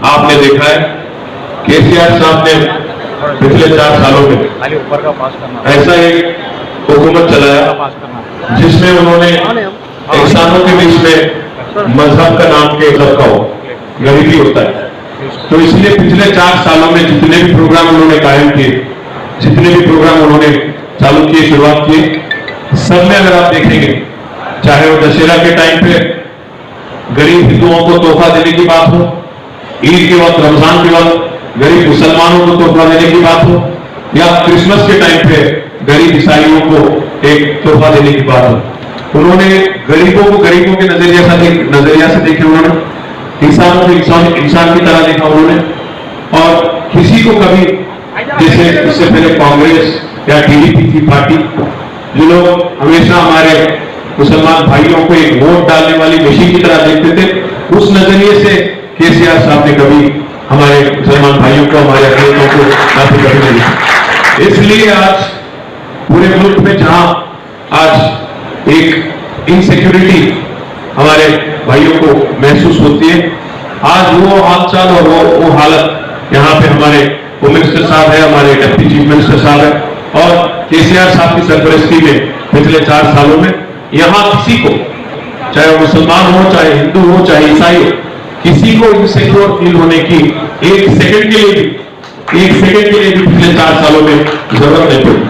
आपने देखा है केसीआर साहब ने पिछले 4 सालों में ऐसा एक हुकूमत चलाया जिसमें उन्होंने इंसानों के बीच में मजहब का नाम के रखा हो, गरीबी होता है। तो इसलिए पिछले 4 सालों में जितने भी प्रोग्राम उन्होंने कायम किए, जितने भी प्रोग्राम उन्होंने चालू किए, शुरुआत की, सब में अगर आप देखेंगे, चाहे वो दशहरा के टाइम पे गरीब हिंदुओं को तोहफा देने की बात हो, ईद के वक्त, रमजान के वक्त गरीब मुसलमानों को तोहफा देने की बात हो, या क्रिसमस के टाइम पे गरीब ईसाइयों को एक तोहफा देने की बात हो, उन्होंने गरीबों को गरीबों के नजरिया से देखे, उन्होंने इंसानों को इंसान की तरह देखा उन्होंने। और किसी को कभी, जैसे इससे पहले कांग्रेस या टीडीपी की पार्टी, जो लोग हमेशा हमारे मुसलमान भाइयों को एक वोट डालने वाली मशीन की तरह देखते थे, उस नजरिए से केसीआर साहब ने कभी हमारे मुसलमान भाइयों को, हमारे अखिलों को काफी कभी नहीं देखा। इसलिए आज पूरे मुल्क में जहां आज एक इनसिक्योरिटी हमारे भाइयों को महसूस होती है, आज वो हालचाल और वो हालत यहाँ पे हमारे होम मिनिस्टर साहब है, हमारे डिप्टी चीफ मिनिस्टर साहब है, और केसीआर साहब की सरपरस्ती में पिछले 4 सालों में यहाँ किसी को, चाहे वो मुसलमान हो, चाहे हिंदू हो, चाहे ईसाई हो, किसी को इनसिक्योर फील होने की एक सेकंड के लिए भी पिछले 4 सालों में जरूरत नहीं पड़ी।